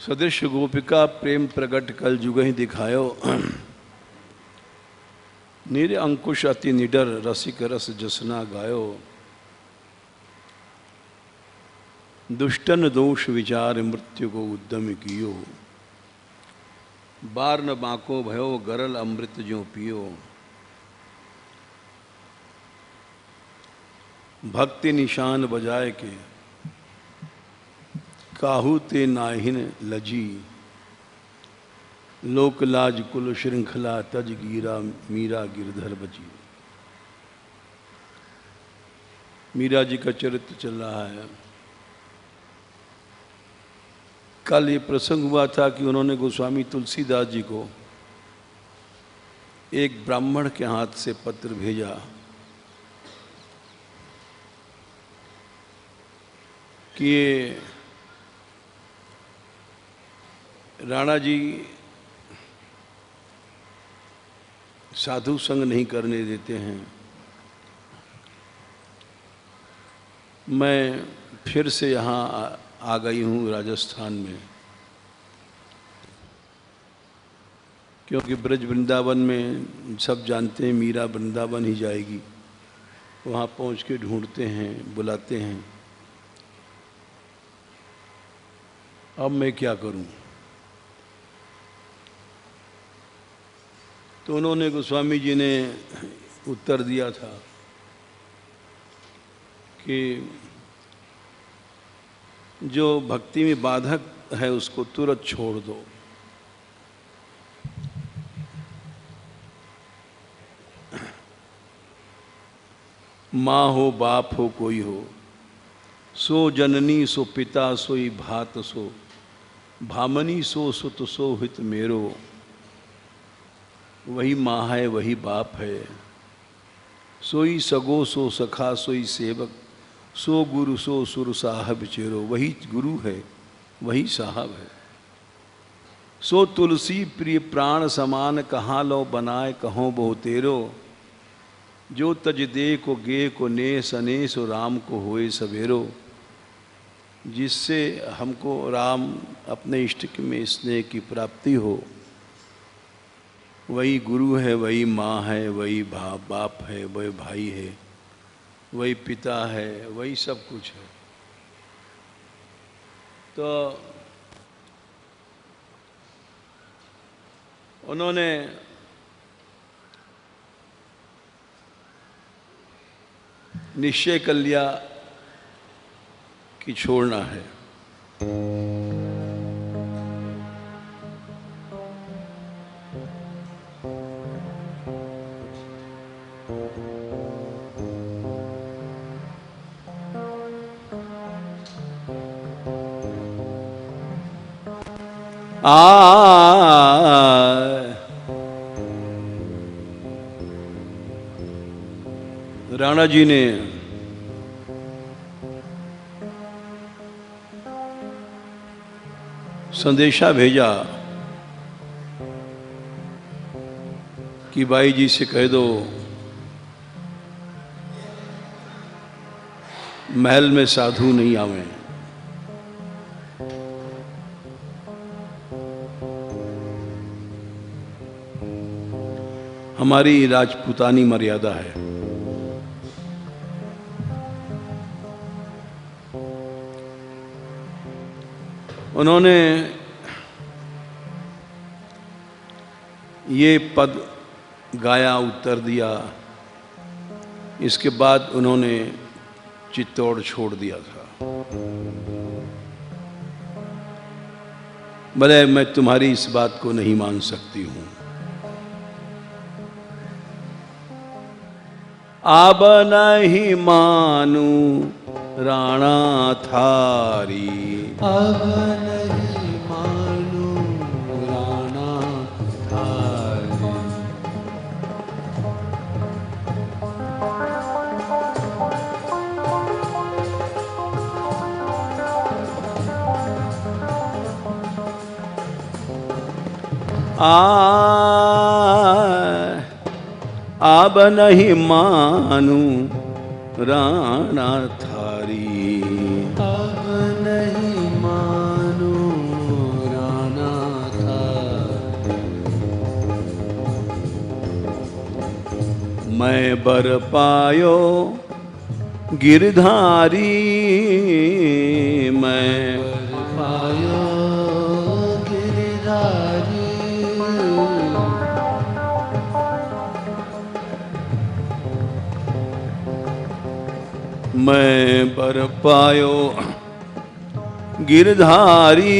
सदृश गोपिका प्रेम प्रगट कल जुग ही दिखायो। नीर अंकुश अति निडर रसिक रस जसना गायो। दुष्टन दोष विचार मृत्यु को उद्यम कियो। बार न बाको भयो गरल अमृत जो पियो। भक्ति निशान बजाए के काहू ते नाहिन लजी। लोक लाज कुल श्रृंखला तज गिरा मीरा गिरधर बजी। मीरा जी का चरित्र चल रहा है। कल ये प्रसंग हुआ था कि उन्होंने गोस्वामी तुलसीदास जी को एक ब्राह्मण के हाथ से पत्र भेजा कि ये राणा जी साधु संग नहीं करने देते हैं। मैं फिर से यहाँ आ गई हूँ राजस्थान में, क्योंकि ब्रज वृंदावन में सब जानते हैं मीरा वृंदावन ही जाएगी। वहाँ पहुँच के ढूंढते हैं, बुलाते हैं। अब मैं क्या करूं? तो उन्होंने गोस्वामी जी ने उत्तर दिया था कि जो भक्ति में बाधक है उसको तुरंत छोड़ दो। माँ हो बाप हो कोई हो, सो जननी सो पिता सोई भात सो। भामनी सो सुत सो हित मेरो। वही माँ है वही बाप है। सोई सगो सो सखा सोई सेवक। सो गुरु सो सुर साहब चेरो। वही गुरु है वही साहब है। सो तुलसी प्रिय प्राण समान कहाँ लो बनाए कहो बहु तेरो। जो तज दे को गे को ने सने सो राम को होए सवेरो। जिससे हमको राम अपने इष्ट में स्नेह की प्राप्ति हो, वही गुरु है वही माँ है वही बाप है वही भाई है वही पिता है वही सब कुछ है। तो उन्होंने निश्चय कर लिया कि छोड़ना है। राणा जी ने संदेशा भेजा कि बाई जी से कह दो महल में साधु नहीं आवे। हमारी राजपूतानी मर्यादा है। उन्होंने ये पद गाया, उत्तर दिया। इसके बाद उन्होंने चित्तौड़ छोड़ दिया था। भले मैं तुम्हारी इस बात को नहीं मान सकती हूं। अब नहीं मानू राणा थारी। अब नहीं मानू राणा थारी। अब नहीं मानू राणा थारी। अब नहीं मानू मैं बर पायो गिरधारी, मैं पायो गिरधारी। मैं बर पायो गिरधारी,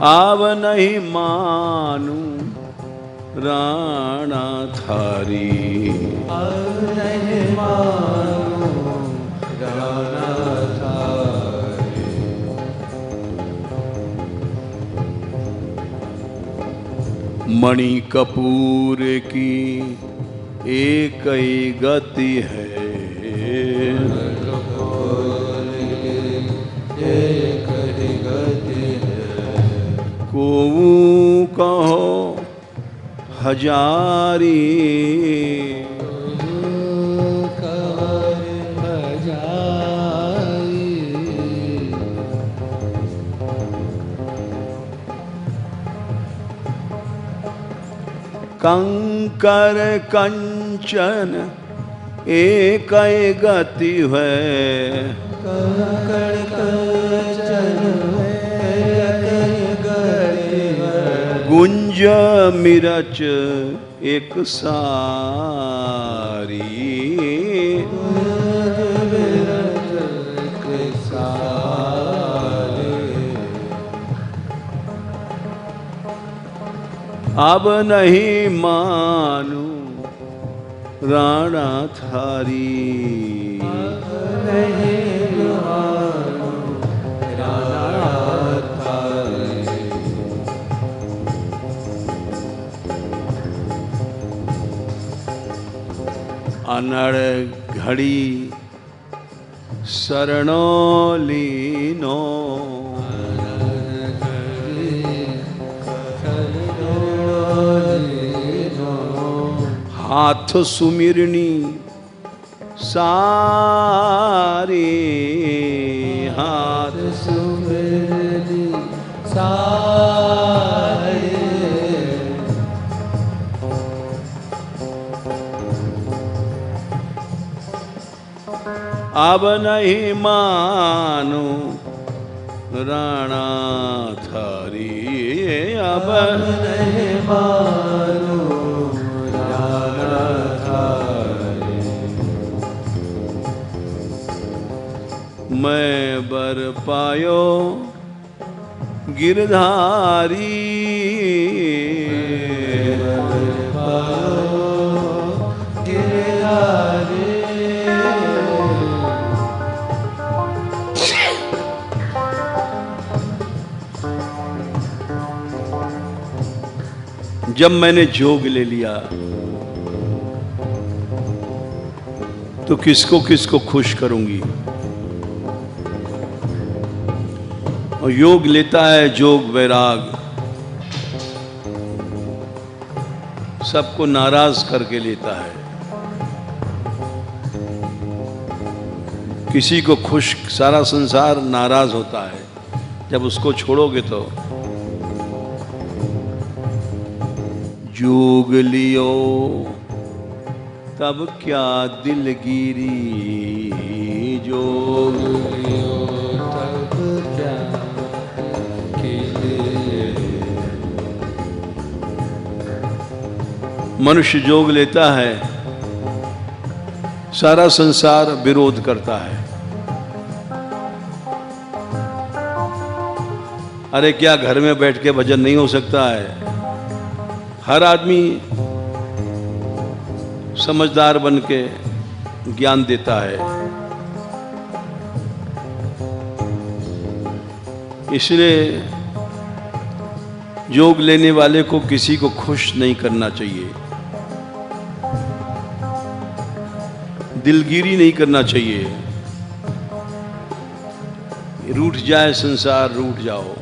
आव नहीं मानू राणा थारी, अब नहीं मानू राणा थारी। मणि कपूर की एक ही गति है, एक ही गति है। कोऊ कहो हजारी, कहर हजारी। कंकर कंचन एक ही गति है, कंकर कंचन एक गति है। गुंज मिरच एक सारी, अब नहीं मानू राणा थारी, नहीं मानू राणा थारी। अनड़ घड़ी शरणो लीनो, हाथ सुमिरनी सारी, हाथ सुमिरनी सारी। अब नहीं मानो राणा थारी, अब नहीं मानो राणा थारी। मैं बर पायो गिरधारी, गिरधारी। जब मैंने जोग ले लिया तो किसको किसको खुश करूंगी। और योग लेता है जोग वैराग, सबको नाराज करके लेता है। किसी को खुश, सारा संसार नाराज होता है जब उसको छोड़ोगे तो। जोग लियो तब क्या दिलगिरी, जोग लियो तब क्या मनुष्य जोग लेता है, सारा संसार विरोध करता है। अरे क्या घर में बैठ के भजन नहीं हो सकता है? हर आदमी समझदार बन के ज्ञान देता है। इसलिए योग लेने वाले को किसी को खुश नहीं करना चाहिए, दिलगिरी नहीं करना चाहिए। रूठ जाए संसार, रूठ जाओ,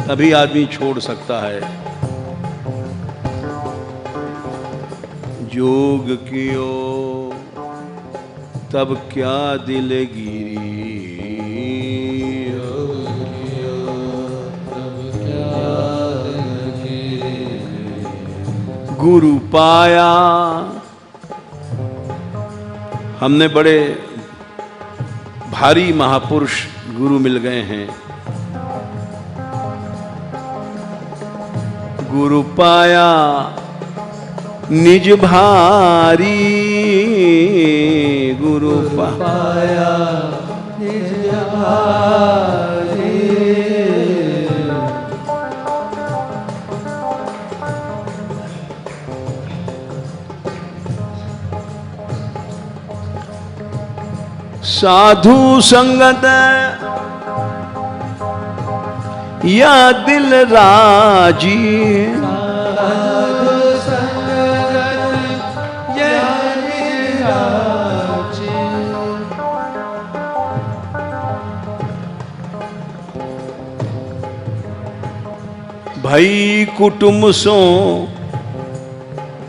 तभी आदमी छोड़ सकता है। योग कियो तब क्या दिलगिरी, गुरु पाया। हमने बड़े भारी महापुरुष गुरु मिल गए हैं। गुरु पाया निज भारी, गुरु पाया निज भारी। साधु संगत या दिल राजी, साधु संगत या दिल राजी। भई कुटुंब सो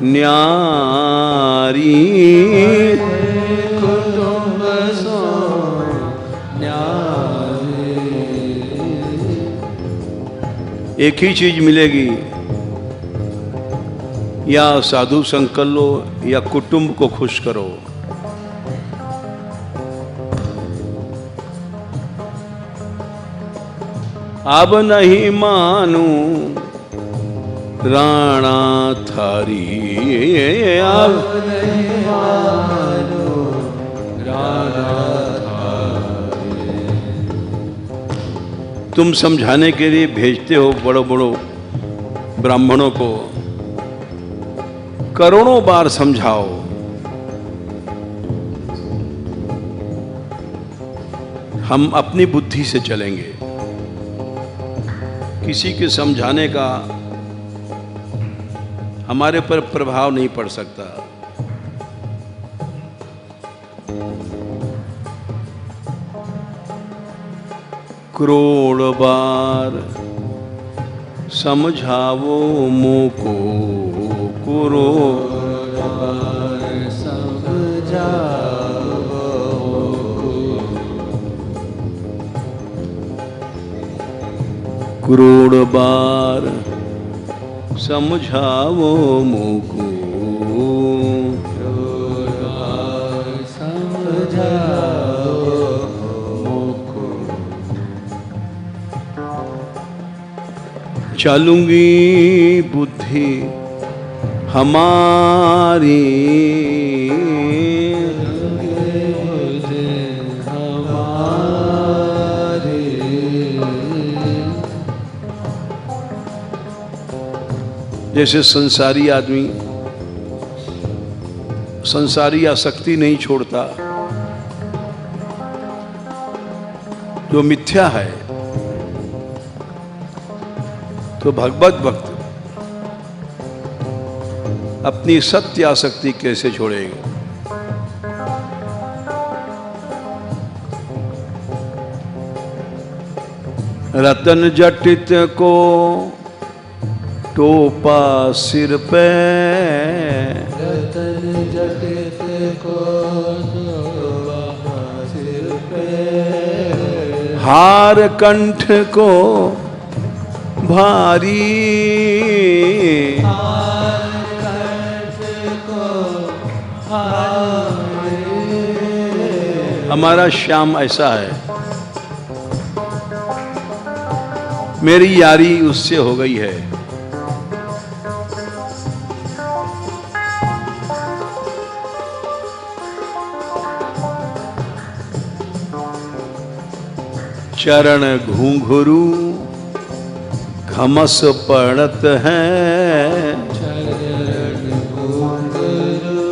न्यारी, कुटुंब सो न्यारी। एक ही चीज मिलेगी, या साधु संग कर लो या कुटुंब को खुश करो। अब नहीं मानू राणा थारी, अब नहीं मानो राणा थारी। तुम समझाने के लिए भेजते हो बड़ो बड़ो ब्राह्मणों को, करोड़ों बार समझाओ, हम अपनी बुद्धि से चलेंगे, किसी के समझाने का हमारे पर प्रभाव नहीं पड़ सकता। करोड़ बार समझावो मोको, करोड़ बार समझाओ। करोड़ बार समझावो मोको, करोड़ बार समझाओ मोको। चलूंगी बुद्धि हमारी, जैसे संसारी आदमी संसारी आसक्ति नहीं छोड़ता, जो मिथ्या है, तो भगवत भक्त अपनी सत्य आसक्ति कैसे छोड़ेगा? रतन जटित को टोपा सिर पे, रतन जटित को टोपा सिर पे। हार कंठ को भारी, हार कंठ को भारी। हमारा श्याम ऐसा है, मेरी यारी उससे हो गई है। चरण घूंघरू घमस पड़त है, चरण घूंघरू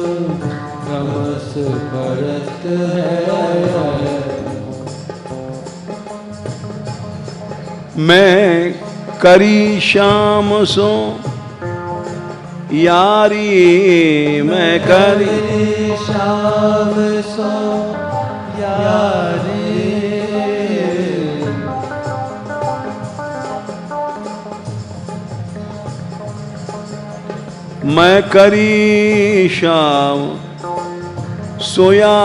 घमस पड़त है। मैं करी श्याम सो यारी, मैं करी श्याम सो यारी। मैं करी श्याम सोया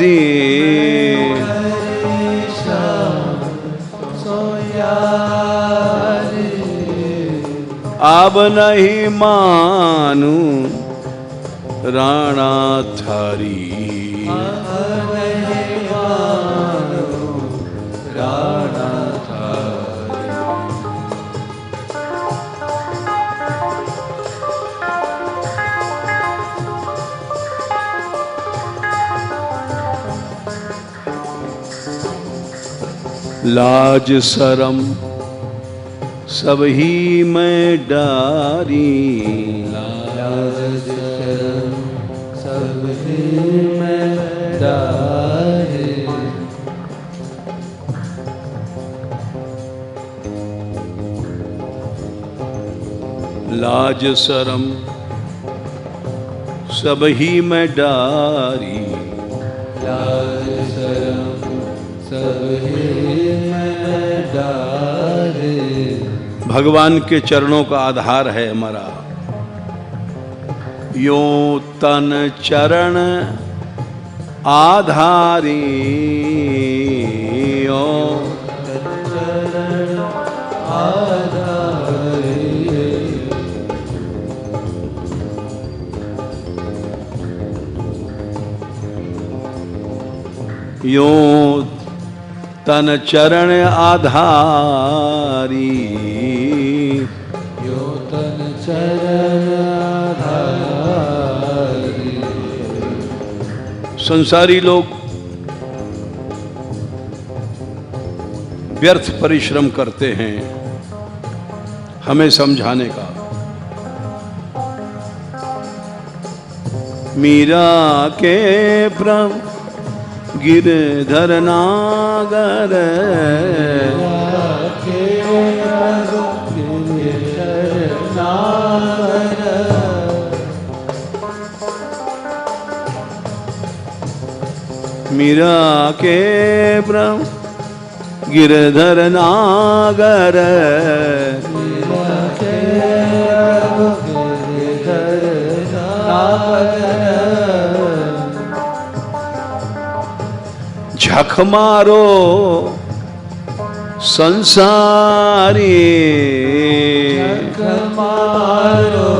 रे सोया रे अब नहीं मानू राणा थारी राणा थारी लाज शरम सब ही मैं डारी लाज शरम सब ही मैं डारे लाज शरम सब ही मैं डारी लाज शरम सब ही मैं डारे भगवान के चरणों का आधार है हमारा। यो तन चरण आधारी यो चरण आधारे यो तन चरण आधारी यो तन चरण आधारी संसारी लोग व्यर्थ परिश्रम करते हैं हमें समझाने का। मीरा के प्रभु गिरधर नागर के गिरधर नागर मीरा के प्रभु गिरधर नागर के गिरधर नागर झक मारो संसारी झक मारो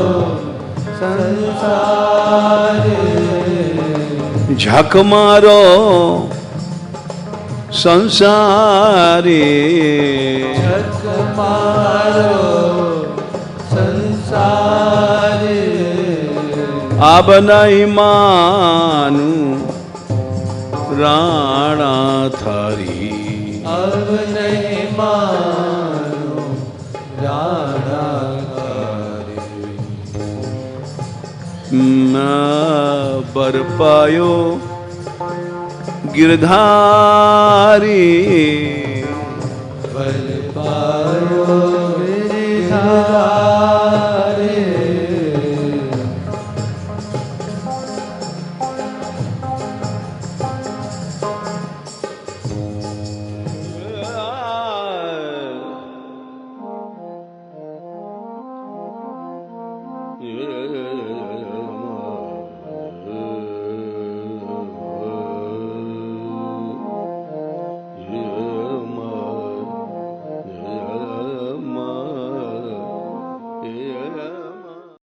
संसारी झक मारो संसारी झक मारो संसारी अब नहीं मानू राणा थारी अब नहीं मानो राणा थारी न बर पायो गिरधारी बल पायो